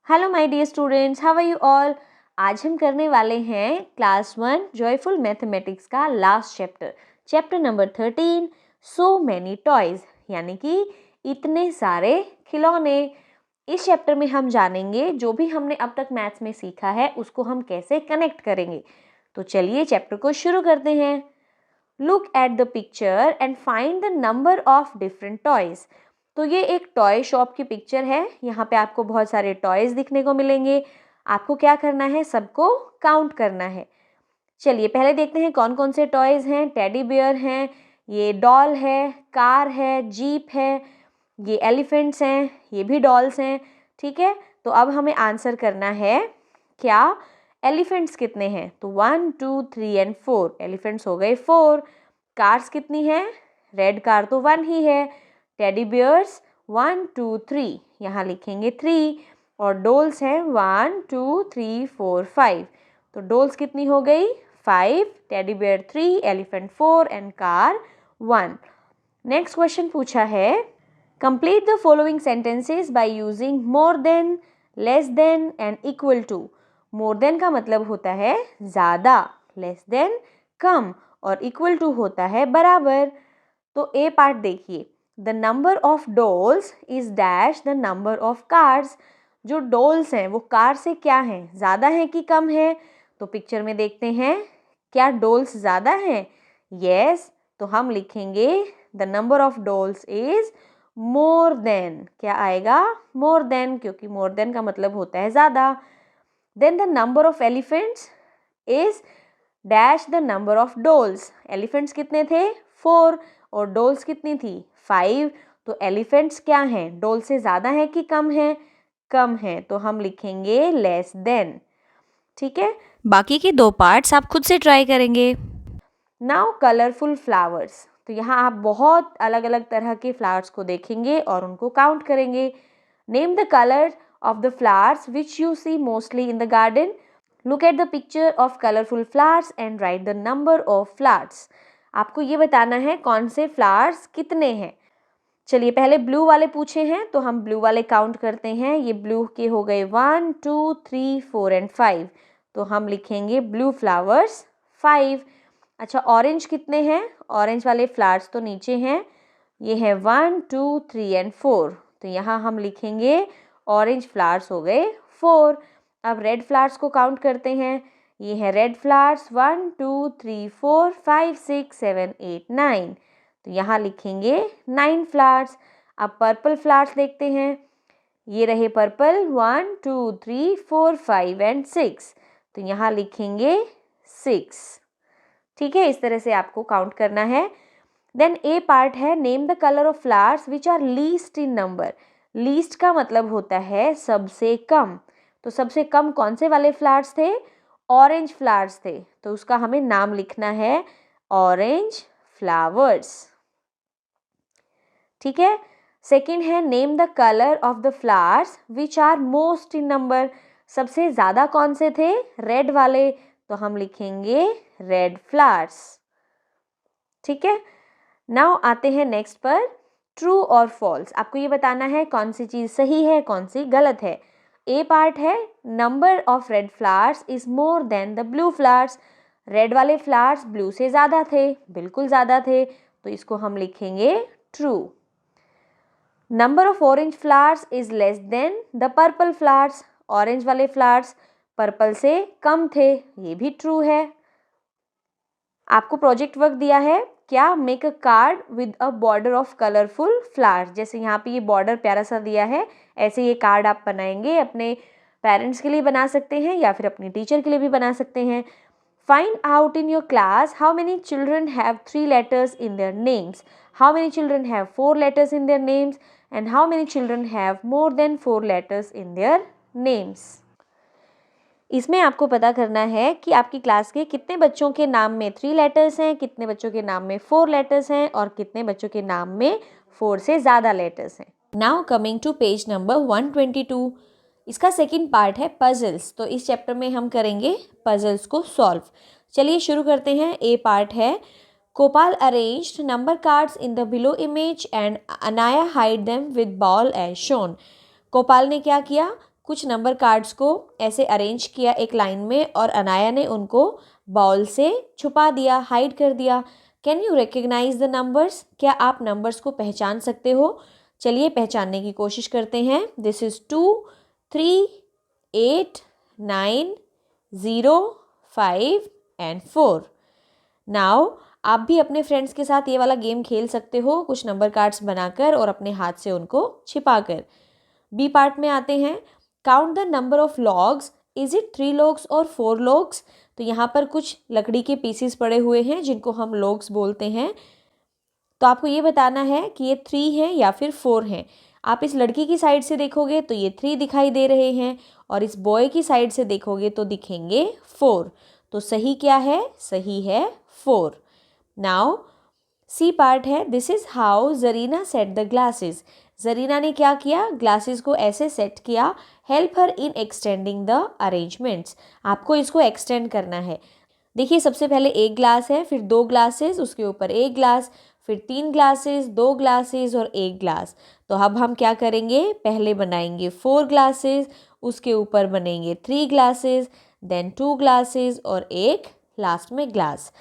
Hello my dear students, how are you all. आज हम करने वाले हैं क्लास 1 जॉयफुल मैथमेटिक्स का last chapter number 13 so many toys, यानी कि इतने सारे खिलौने। इस चैप्टर में हम जानेंगे जो भी हमने अब तक मैथ्स में सीखा है उसको हम कैसे कनेक्ट करेंगे। तो चलिए चैप्टर को शुरू करते हैं। Look at the picture and find the number of different toys. तो ये एक टॉय शॉप की पिक्चर है। यहाँ पे आपको बहुत सारे टॉयज दिखने को मिलेंगे। आपको क्या करना है, सबको काउंट करना है। चलिए पहले देखते हैं कौन कौन से टॉयज हैं। टेडी बियर हैं, ये डॉल है, कार है, जीप है, ये एलिफेंट्स हैं, ये भी डॉल्स हैं। ठीक है, तो अब हमें आंसर करना है क्या एलिफेंट्स कितने हैं। तो 1 2 3 एंड 4 एलिफेंट्स हो गए 4। कार्स कितनी है, रेड कार तो 1 ही है। टेडी बियर्स 1 2 3, यहाँ लिखेंगे 3। और डोल्स हैं 1 2 3 4 5। तो डोल्स कितनी हो गई 5, teddy bear 3, elephant 4 and car 1। Next question पूछा है complete the following sentences by using more than, less than and equal to. More than का मतलब होता है ज़्यादा, लेस देन कम और इक्वल टू होता है बराबर। तो ए पार्ट देखिए, the number of dolls is dash the number of cars. जो डॉल्स हैं वो कार से क्या हैं, ज़्यादा है कि कम है। तो पिक्चर में देखते हैं क्या डॉल्स ज़्यादा हैं। यस, तो हम लिखेंगे the number of dolls is more than. क्या आएगा, मोर देन, क्योंकि मोर देन का मतलब होता है ज़्यादा। Then the number of elephants is dash the number of dolls. Elephants कितने थे 4 और डॉल्स कितनी थी 5। तो एलिफेंट्स क्या हैं, डॉल से ज़्यादा है कि कम है, कम है। तो हम लिखेंगे लेस देन। ठीक है, बाकी के 2 पार्ट्स आप खुद से ट्राई करेंगे। Now colourful flowers. तो यहाँ आप बहुत अलग अलग तरह के फ्लावर्स को देखेंगे और उनको काउंट करेंगे। Name the colour of the flowers which you see mostly in the garden. Look at the picture of colourful flowers and write the number of flowers. आपको ये बताना है कौन से फ्लावर्स कितने हैं। चलिए पहले ब्लू वाले पूछे हैं तो हम ब्लू वाले काउंट करते हैं। ये ब्लू के हो गए 1 2 3 4 एंड 5। तो हम लिखेंगे ब्लू फ्लावर्स 5। अच्छा, ऑरेंज कितने हैं, ऑरेंज वाले फ्लावर्स तो नीचे हैं, ये है 1 2 3 एंड 4। तो यहाँ हम लिखेंगे ऑरेंज फ्लावर्स हो गए 4। अब रेड फ्लावर्स को काउंट करते हैं। ये है रेड फ्लावर्स 1 2 3 4 5 6 7 8 9। तो यहाँ लिखेंगे 9 फ्लावर्स। अब पर्पल फ्लावर्स देखते हैं। ये रहे पर्पल 1 2 3 4 5 एंड 6। तो यहाँ लिखेंगे 6। ठीक है, इस तरह से आपको काउंट करना है। देन ए पार्ट है name the colour of flowers which are least in number. Least का मतलब होता है सबसे कम। तो सबसे कम कौन से वाले फ्लावर्स थे, ऑरेंज फ्लावर्स थे। तो उसका हमें नाम लिखना है ऑरेंज फ्लावर्स। ठीक है, सेकंड है name the colour of the flowers which are most in number. सबसे ज़्यादा कौन से थे, रेड वाले। तो हम लिखेंगे रेड फ्लावर्स। ठीक है, नाउ आते हैं नेक्स्ट पर, ट्रू और फॉल्स। आपको ये बताना है कौन सी चीज़ सही है कौन सी गलत है। ए पार्ट है number of red flowers is more than the blue flowers. Red वाले फ्लावर्स ब्लू से ज़्यादा थे, बिल्कुल ज़्यादा थे। तो इसको हम लिखेंगे true. Number of orange flowers is less than the purple flowers. Orange वाले फ्लावर्स पर्पल से कम थे, ये भी ट्रू है। आपको प्रोजेक्ट वर्क दिया है क्या, make a card with a border of colourful flowers. जैसे यहाँ पे ये बॉर्डर प्यारा सा दिया है, ऐसे ये कार्ड आप बनाएंगे। अपने पेरेंट्स के लिए बना सकते हैं या फिर अपनी टीचर के लिए भी बना सकते हैं। Find out in your class how many children have 3 letters in their names, how many children have 4 letters in their names, and how many children have more than 4 letters in their names. इसमें आपको पता करना है कि आपकी class के कितने बच्चों के नाम में 3 letters हैं, कितने बच्चों के नाम में 4 letters हैं और कितने बच्चों के नाम में 4 से ज़्यादा letters हैं। Now coming to page number 122, इसका सेकंड पार्ट है पजल्स। तो इस चैप्टर में हम करेंगे पजल्स को सॉल्व। चलिए शुरू करते हैं। ए पार्ट है Gopal arranged number cards in the below image and Anaya hid them with ball as shown. Gopal ने क्या किया, कुछ नंबर कार्ड्स को ऐसे अरेंज किया एक लाइन में और अनाया ने उनको बाउल से छुपा दिया, हाइड कर दिया। Can you recognise the numbers? क्या आप नंबर्स को पहचान सकते हो? चलिए पहचानने की कोशिश करते हैं। This is 2, 3, 8, 9, 0, 5 and 4। नाउ आप भी अपने फ्रेंड्स के साथ ये वाला गेम खेल सकते हो, कुछ नंबर कार्ड्स बनाकर और अपने हाथ से उनको छिपाकर। बी पार्ट में आते हैं। Count the number of logs, is it 3 logs और 4 लॉग्स? तो यहाँ पर कुछ लकड़ी के पीसेस पड़े हुए हैं जिनको हम लॉग्स बोलते हैं। तो आपको ये बताना है कि ये 3 हैं या फिर 4 हैं। आप इस लड़की की साइड से देखोगे तो ये 3 दिखाई दे रहे हैं और इस बॉय की साइड से देखोगे तो दिखेंगे 4। तो सही क्या है? सही है 4। नाउ सी पार्ट है। This is how Zarina set the glasses. Zarina ने क्या किया? ग्लासेस को ऐसे सेट किया। Help her in extending the arrangements. आपको इसको एक्सटेंड करना है। देखिए सबसे पहले एक ग्लास है, फिर 2 ग्लासेस, उसके ऊपर एक ग्लास, फिर 3 ग्लासेस, 2 ग्लासेस और एक ग्लास। तो अब हम क्या करेंगे? पहले बनाएंगे 4 ग्लासेस, उसके ऊपर बनेंगे 3 ग्लासेस, देन 2 ग्लासेस और एक लास्ट में ग्लास।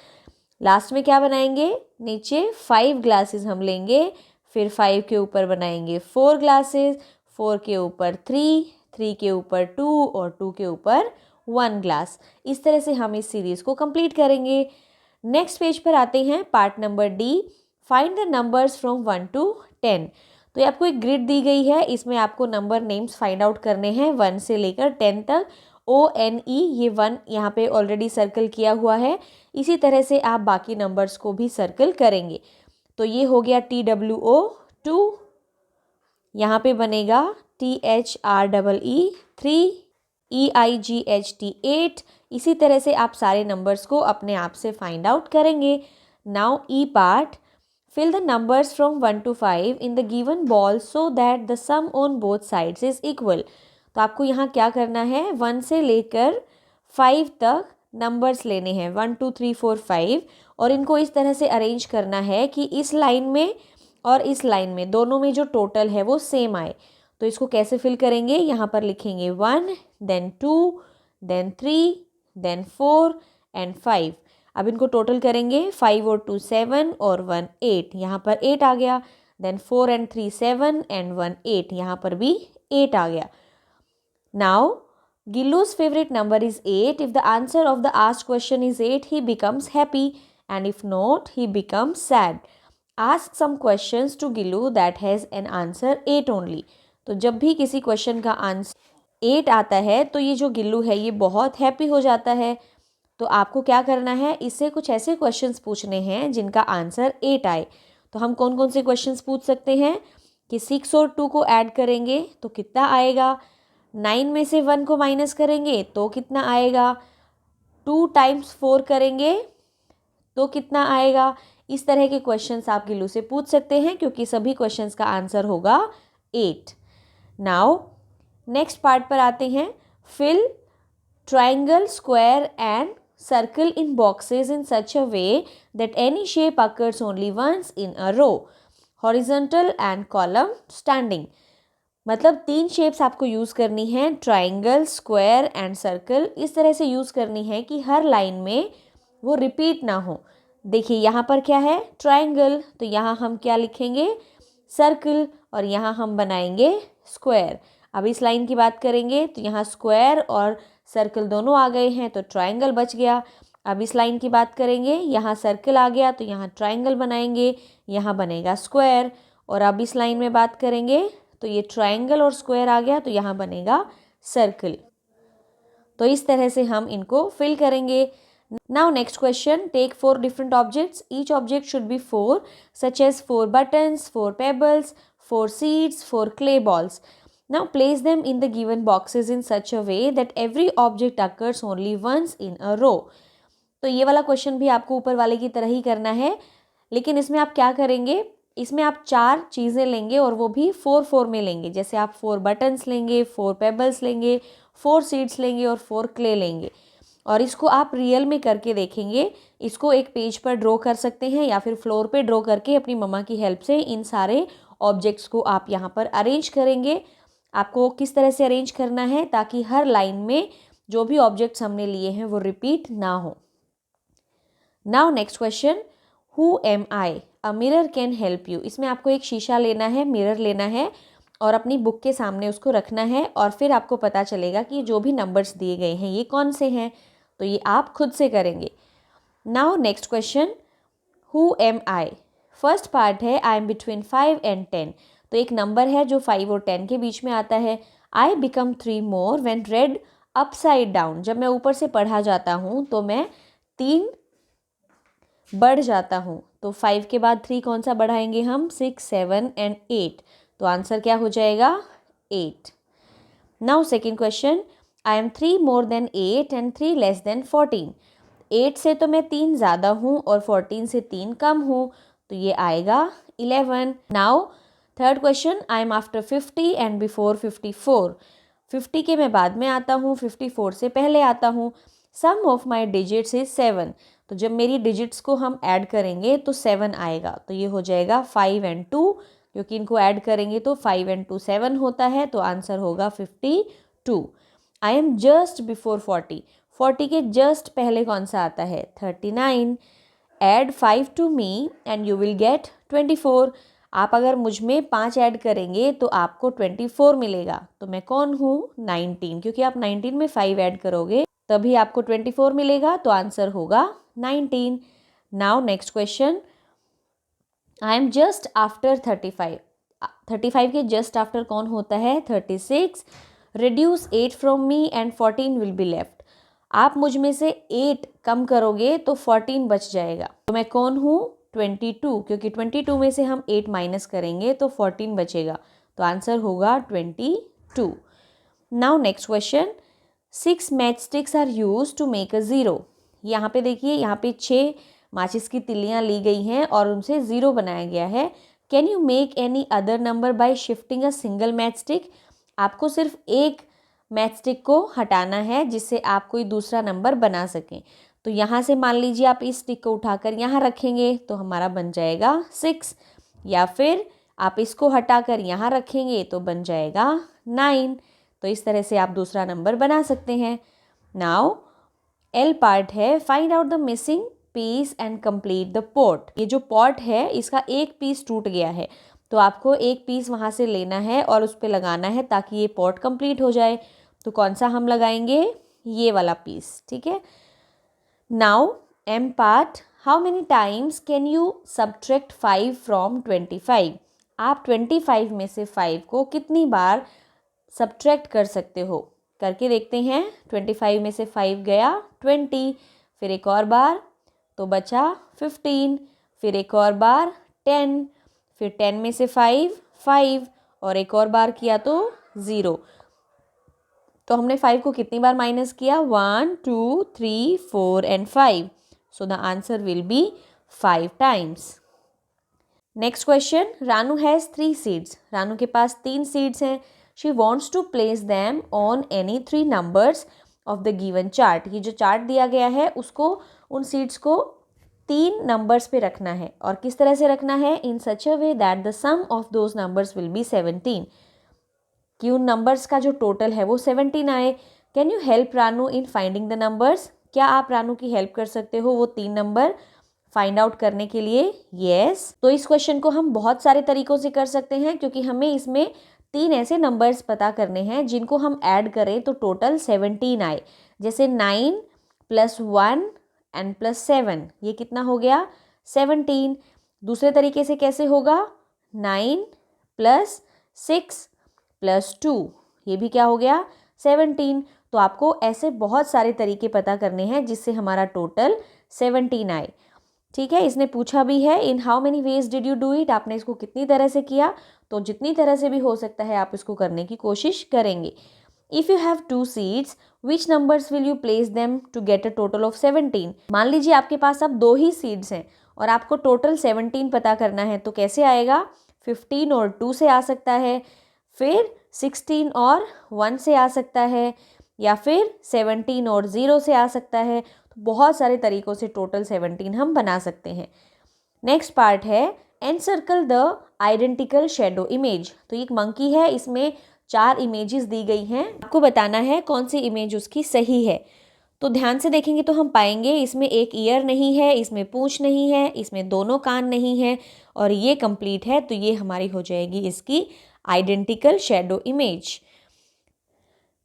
लास्ट में क्या बनाएंगे? नीचे 5 ग्लासेस हम लेंगे, फिर 5 के ऊपर बनाएंगे 4 ग्लासेस, 4 के ऊपर 3, 3 के ऊपर 2 और 2 के ऊपर 1 ग्लास। इस तरह से हम इस सीरीज़ को कंप्लीट करेंगे। नेक्स्ट पेज पर आते हैं, part number D. Find the numbers from 1 to 10। तो ये आपको एक ग्रिड दी गई है, इसमें आपको नंबर नेम्स फाइंड आउट करने हैं 1 से लेकर 10 तक। ONE, ये 1 यहाँ पे ऑलरेडी सर्कल किया हुआ है। इसी तरह से आप बाकी नंबर्स को भी सर्कल करेंगे। तो ये हो गया TWO 2, यहाँ पे बनेगा THREE 3, EIGHT 8। इसी तरह से आप सारे नंबर्स को अपने आप से फाइंड आउट करेंगे। Now E part. Fill the numbers from 1 to 5 in the given ball so that the sum on both sides is equal। तो आपको यहाँ क्या करना है? 1 से लेकर 5 तक नंबर्स लेने हैं, 1 2 3 4 5, और इनको इस तरह से अरेंज करना है कि इस लाइन में और इस लाइन में दोनों में जो टोटल है वो सेम आए। तो इसको कैसे फिल करेंगे? यहाँ पर लिखेंगे 1, देन 2, देन 3, देन 4 एंड 5। अब इनको टोटल करेंगे, 5 और 2 7 और 1 8, यहाँ पर 8 आ गया। देन 4 एंड 3 7 एंड 1 8, यहाँ पर भी 8 आ गया। Now Gillu's favorite number is 8. If the answer of the asked question is 8, he becomes happy, and if not, he becomes sad. Ask some questions to Gillu that has an answer 8 only. तो जब भी किसी question का answer 8 आता है तो ये जो गिल्लू है ये बहुत हैप्पी हो जाता है। तो आपको क्या करना है? इससे कुछ ऐसे क्वेश्चंस पूछने हैं जिनका आंसर 8 आए। तो हम कौन कौन से क्वेश्चंस पूछ सकते हैं कि 6 और 2 को ऐड करेंगे तो कितना आएगा, 9 में से 1 को माइनस करेंगे तो कितना आएगा, 2 टाइम्स 4 करेंगे तो कितना आएगा। इस तरह के क्वेश्चंस आप गिल्लू से पूछ सकते हैं क्योंकि सभी क्वेश्चंस का आंसर होगा 8। नाउ नेक्स्ट पार्ट पर आते हैं। Fill triangle, square and circle in boxes in such a way that any shape occurs only once in a row, horizontal and column standing। मतलब 3 शेप्स आपको यूज़ करनी है, triangle, square and circle. इस तरह से यूज़ करनी है कि हर लाइन में वो रिपीट ना हो। देखिए यहाँ पर क्या है? ट्राइंगल, तो यहाँ हम क्या लिखेंगे? सर्कल, और यहाँ हम बनाएंगे स्क्वायर। अब इस लाइन की बात करेंगे तो यहाँ स्क्वायर और सर्कल दोनों आ गए हैं तो ट्राइंगल बच गया। अब इस लाइन की बात करेंगे, यहाँ सर्कल आ गया तो यहाँ ट्राइंगल बनाएंगे, यहाँ बनेगा स्क्वायर। और अब इस लाइन में बात करेंगे तो ये ट्राइंगल और स्क्वायर आ गया तो यहाँ बनेगा सर्कल। तो इस तरह से हम इनको फिल करेंगे। Now next question. Take 4 different objects, each object should be 4, such as 4 buttons, 4 pebbles, 4 seeds, 4 clay balls. Now place them in the given boxes in such a way that every object occurs only once in a row. तो ये वाला question भी आपको ऊपर वाले की तरह ही करना है, लेकिन इसमें आप क्या करेंगे? इसमें आप 4 चीज़ें लेंगे और वो भी 4 में लेंगे। जैसे आप 4 buttons लेंगे, 4 pebbles लेंगे, 4 seeds लेंगे और 4 clay लेंगे। और इसको आप रियल में करके देखेंगे। इसको एक पेज पर ड्रॉ कर सकते हैं या फिर फ्लोर पे ड्रॉ करके अपनी मम्मा की हेल्प से इन सारे ऑब्जेक्ट्स को आप यहाँ पर अरेंज करेंगे। आपको किस तरह से अरेंज करना है ताकि हर लाइन में जो भी ऑब्जेक्ट्स हमने लिए हैं वो रिपीट ना हो। Now next question, who am I, a mirror can help you. इसमें आपको एक शीशा लेना है, मिरर लेना है और अपनी बुक के सामने उसको रखना है और फिर आपको पता चलेगा कि जो भी नंबर्स दिए गए हैं ये कौन से हैं, तो ये आप खुद से करेंगे। Now next question, who am I. First part है आई एम बिटवीन 5 एंड 10, तो एक नंबर है जो 5 और 10 के बीच में आता है। I become 3 more when red upside down, जब मैं ऊपर से पढ़ा जाता हूँ तो मैं 3 बढ़ जाता हूँ। तो 5 के बाद 3 कौन सा बढ़ाएंगे हम, 6, 7 एंड 8, तो आंसर क्या हो जाएगा 8। Now second question, I am 3 more than 8 and 3 less than 14। 8 से तो मैं 3 ज़्यादा हूँ और 14 से 3 कम हूँ, तो ये आएगा 11। Now third question, I am after 50 and before 54। 50 के मैं बाद में आता हूँ, 54 से पहले आता हूँ। सम ऑफ माई डिजिट्स इज 7, तो जब मेरी डिजिट्स को हम ऐड करेंगे तो 7 आएगा, तो ये हो जाएगा 5 एंड 2, क्योंकि इनको ऐड करेंगे तो 5 एंड 2 7 होता है, तो आंसर होगा 52। आई एम जस्ट बिफोर 40, 40 के जस्ट पहले कौन सा आता है 39। Add 5 to me and you will get 24। आप अगर मुझ में 5 ऐड करेंगे तो आपको 24 मिलेगा, तो मैं कौन हूँ 19, क्योंकि आप 19 में 5 ऐड करोगे तभी आपको 24 मिलेगा, तो आंसर होगा 19। Now next question, I am just after 35। 35 के जस्ट आफ्टर कौन होता है 36। Reduce 8 from me and 14 will be left. आप मुझ में से 8 कम करोगे तो 14 बच जाएगा, तो मैं कौन हूँ 22, क्योंकि 22 में से हम 8 माइनस करेंगे तो 14 बचेगा, तो आंसर होगा 22। Now next question, 6 match sticks are use to make a zero. यहाँ पे देखिए, यहाँ पे 6 माचिस की तिल्लियाँ ली गई हैं और उनसे ज़ीरो बनाया गया है। Can you make any other number by shifting a single match stick. आपको सिर्फ एक मैच स्टिक को हटाना है जिससे आप कोई दूसरा नंबर बना सकें। तो यहाँ से मान लीजिए आप इस स्टिक को उठाकर यहाँ रखेंगे तो हमारा बन जाएगा 6, या फिर आप इसको हटाकर यहाँ रखेंगे तो बन जाएगा 9। तो इस तरह से आप दूसरा नंबर बना सकते हैं। नाउ एल पार्ट है, find out the missing piece and complete the pot. ये जो पॉट है इसका एक पीस टूट गया है, तो आपको एक पीस वहाँ से लेना है और उस पर लगाना है ताकि ये पॉट कंप्लीट हो जाए। तो कौन सा हम लगाएंगे, ये वाला पीस, ठीक है। Now M part, how many times can you subtract 5 from 25। आप 25 में से 5 को कितनी बार सब्ट्रैक्ट कर सकते हो, करके देखते हैं। 25 में से 5 गया 20, फिर एक और बार तो बचा 15, फिर एक और बार 10, फिर 10 में से 5 और एक और बार किया तो 0। तो हमने 5 को कितनी बार माइनस किया, 1 2 3 4 and 5, so the answer will be 5 times. Next question, Ranu has 3 seeds. Ranu के पास 3 सीड्स हैं। She wants to place them on any 3 numbers of the given chart. ये जो चार्ट दिया गया है उसको, उन सीड्स को 3 नंबर्स पे रखना है, और किस तरह से रखना है, in such a way that the sum of those numbers will be 17, कि उन नंबर्स का जो टोटल है वो 17 आए। Can you help Ranu in finding the numbers. क्या आप रानू की हेल्प कर सकते हो वो 3 नंबर फाइंड आउट करने के लिए। यस, तो इस क्वेश्चन को हम बहुत सारे तरीकों से कर सकते हैं, क्योंकि हमें इसमें 3 ऐसे नंबर्स पता करने हैं जिनको हम ऐड करें तो टोटल 17 आए। जैसे 9 + 1 एंड +7, ये कितना हो गया 17। दूसरे तरीके से कैसे होगा, 9 + 6 + 2, ये भी क्या हो गया 17। तो आपको ऐसे बहुत सारे तरीके पता करने हैं जिससे हमारा टोटल 17 आए। ठीक है, इसने पूछा भी है, in how many ways did you do it, आपने इसको कितनी तरह से किया। तो जितनी तरह से भी हो सकता है आप इसको करने की कोशिश करेंगे। If you have 2 seeds which numbers will you place them to get a total of 17। मान लीजिए आपके पास अब 2 ही सीड्स हैं और आपको टोटल 17 पता करना है, तो कैसे आएगा, 15 और 2 से आ सकता है, फिर 16 और 1 से आ सकता है, या फिर 17 और 0 से आ सकता है। तो बहुत सारे तरीकों से टोटल 17 हम बना सकते हैं। नेक्स्ट पार्ट है, encircle the identical shadow image. तो एक मंकी है, इसमें 4 इमेजेस दी गई हैं, आपको बताना है कौन सी इमेज उसकी सही है। तो ध्यान से देखेंगे तो हम पाएंगे इसमें एक ईयर नहीं है, इसमें पूंछ नहीं है, इसमें दोनों कान नहीं है और ये कंप्लीट है, तो ये हमारी हो जाएगी इसकी identical shadow image.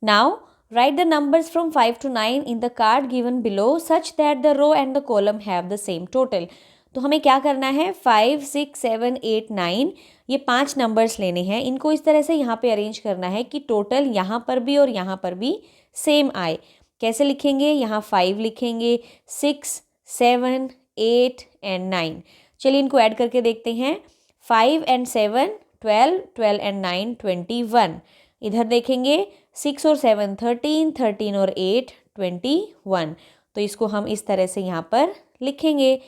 Now write the numbers from 5 to 9 in the card given below such that the row and the column have the same total। तो हमें क्या करना है, 5, 6, 7, 8, 9 ये 5 नंबर्स लेने हैं। इनको इस तरह से यहाँ पे अरेंज करना है कि टोटल यहाँ पर भी और यहाँ पर भी सेम आए। कैसे लिखेंगे, यहाँ 5 लिखेंगे, 6, 7, 8 एंड 9। चलिए इनको ऐड करके देखते हैं। 5 and 7 12, 12 and 9 21। इधर देखेंगे 6 और 7 13, 13 और 8 21। तो इसको हम इस तरह से यहाँ पर लिखेंगे।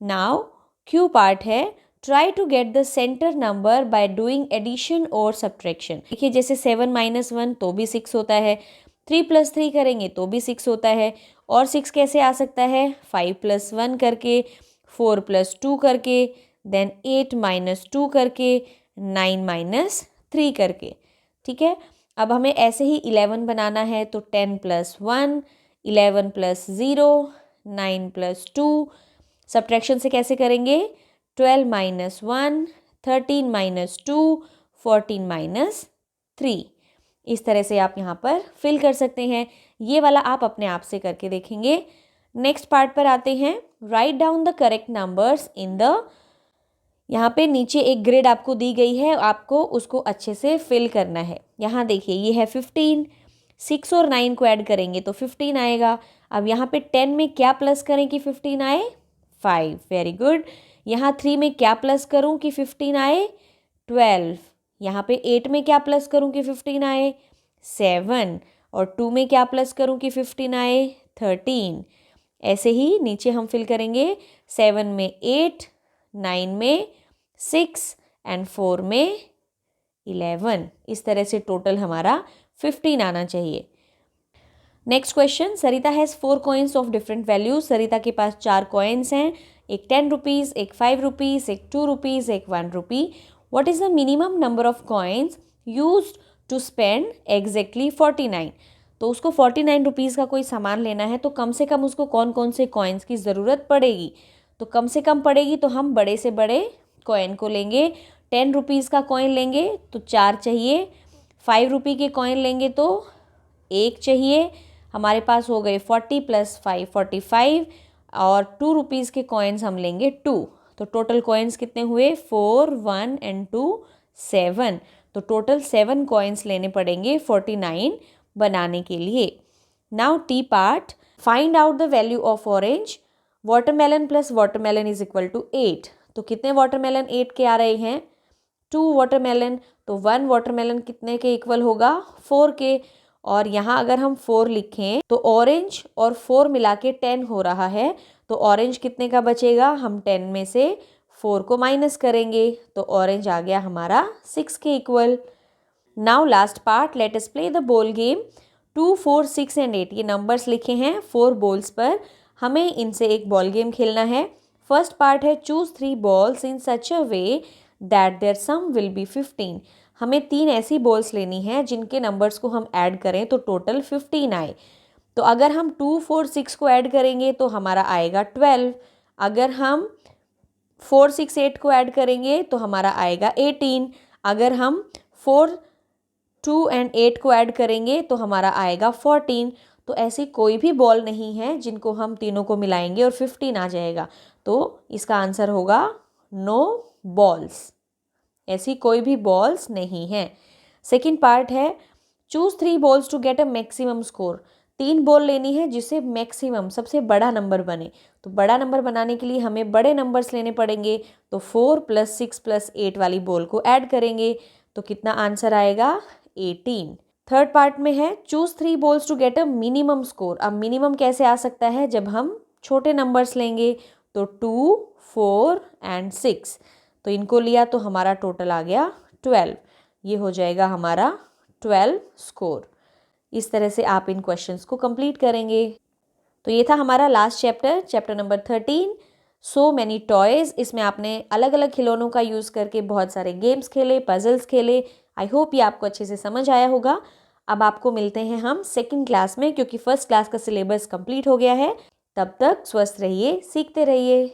नाउ क्यू पार्ट है, try to get the centre number by doing addition और सब्ट्रैक्शन। देखिए जैसे 7 - 1 तो भी 6 होता है, 3 + 3 करेंगे तो भी 6 होता है। और 6 कैसे आ सकता है, 5 + 1 करके, 4 + 2 करके, देन 8 - 2 करके, 9 - 3 करके। ठीक है, अब हमें ऐसे ही 11 बनाना है तो 10 + 1, 11 + 0, 9 + 2। सब्ट्रैक्शन से कैसे करेंगे, 12 - 1, 13 - 2, 14 - 3। इस तरह से आप यहाँ पर फिल कर सकते हैं। ये वाला आप अपने आप से करके देखेंगे। नेक्स्ट पार्ट पर आते हैं, write down the correct numbers in the, यहाँ पे नीचे एक ग्रिड आपको दी गई है, आपको उसको अच्छे से फिल करना है। यहाँ देखिए ये है 15, 6 और 9 को ऐड करेंगे तो 15 आएगा। अब यहाँ पे 10 में क्या प्लस करें कि 15 आए, 5, वेरी गुड। यहाँ 3 में क्या प्लस करूँ कि 15 आए, 12। यहाँ पे 8 में क्या प्लस करूँ कि 15 आए, 7। और 2 में क्या प्लस करूँ कि 15 आए, 13। ऐसे ही नीचे हम फिल करेंगे, 7 में 8, 9 में 6 एंड 4 में 11। इस तरह से टोटल हमारा 15 आना चाहिए। Next question, Sarita has 4 coins of different values. Sarita के पास 4 कॉइन्स हैं, एक 10 रुपीज़, एक 5 रुपीज़, एक 2 रुपीज़, एक 1 rupee. What is the minimum number of coins used to spend exactly 49। तो उसको 49 रुपीज़ का कोई सामान लेना है तो कम से कम उसको कौन कौन से कॉइन्स की ज़रूरत पड़ेगी। तो कम से कम पड़ेगी तो हम बड़े से बड़े कॉइन को लेंगे। 10 रुपीज़ का कॉइन लेंगे तो 4 चाहिए, 5 रुपये के कॉइन लेंगे तो 1 चाहिए। हमारे पास हो गए 40 + 5 45। और 2 रुपीज़ के कॉइन्स हम लेंगे 2। तो टोटल कॉइन्स कितने हुए, 4, 1 एंड 2 7। तो टोटल 7 कॉइन्स लेने पड़ेंगे 49 बनाने के लिए। Now T part, find out the value of orange. Watermelon + watermelon is equal to 8। तो कितने वाटरमेलन 8 के आ रहे हैं, 2 वाटरमेलन। तो 1 वाटरमेलन कितने के इक्वल होगा, 4 के। और यहाँ अगर हम 4 लिखें तो ऑरेंज और 4 मिला के 10 हो रहा है। तो ऑरेंज कितने का बचेगा, हम 10 में से 4 को माइनस करेंगे तो ऑरेंज आ गया हमारा 6 के equal. Now last part, let us play the ball game. 2, 4, 6 and 8 ये नंबर्स लिखे हैं 4 बॉल्स पर, हमें इनसे एक बॉल गेम खेलना है। फर्स्ट पार्ट है, choose 3 balls in such a way that their sum will be 15। हमें 3 ऐसी बॉल्स लेनी है जिनके नंबर्स को हम ऐड करें तो टोटल 15 आए। तो अगर हम 2, 4, 6 को ऐड करेंगे तो हमारा आएगा 12। अगर हम 4, 6, 8 को ऐड करेंगे तो हमारा आएगा 18। अगर हम 4, 2 एंड 8 को ऐड करेंगे तो हमारा आएगा 14। तो ऐसी कोई भी बॉल नहीं है जिनको हम तीनों को मिलाएंगे और 15 आ जाएगा। तो इसका आंसर होगा नो बॉल्स, ऐसी कोई भी बॉल्स नहीं है। सेकंड पार्ट है, choose 3 balls to get a maximum score. 3 ball लेनी है जिससे मैक्सिमम सबसे बड़ा नंबर बने। तो बड़ा नंबर बनाने के लिए हमें बड़े नंबर्स लेने पड़ेंगे। तो 4 + 6 + 8 वाली बॉल को ऐड करेंगे तो कितना आंसर आएगा, 18। थर्ड पार्ट में है, choose 3 balls to get a minimum score. अब मिनिमम कैसे आ सकता है, जब हम छोटे नंबर्स लेंगे तो 2, 4 एंड 6। तो इनको लिया तो हमारा टोटल आ गया 12। ये हो जाएगा हमारा 12 स्कोर। इस तरह से आप इन क्वेश्चंस को कंप्लीट करेंगे। तो ये था हमारा last chapter, chapter number 13, so many toys. इसमें आपने अलग अलग खिलौनों का यूज़ करके बहुत सारे गेम्स खेले, पजल्स खेले, आई होप ये आपको अच्छे से समझ आया होगा। अब आपको मिलते हैं हम सेकंड क्लास में, क्योंकि फर्स्ट क्लास का सिलेबस कंप्लीट हो गया है। तब तक स्वस्थ रहिए, सीखते रहिए।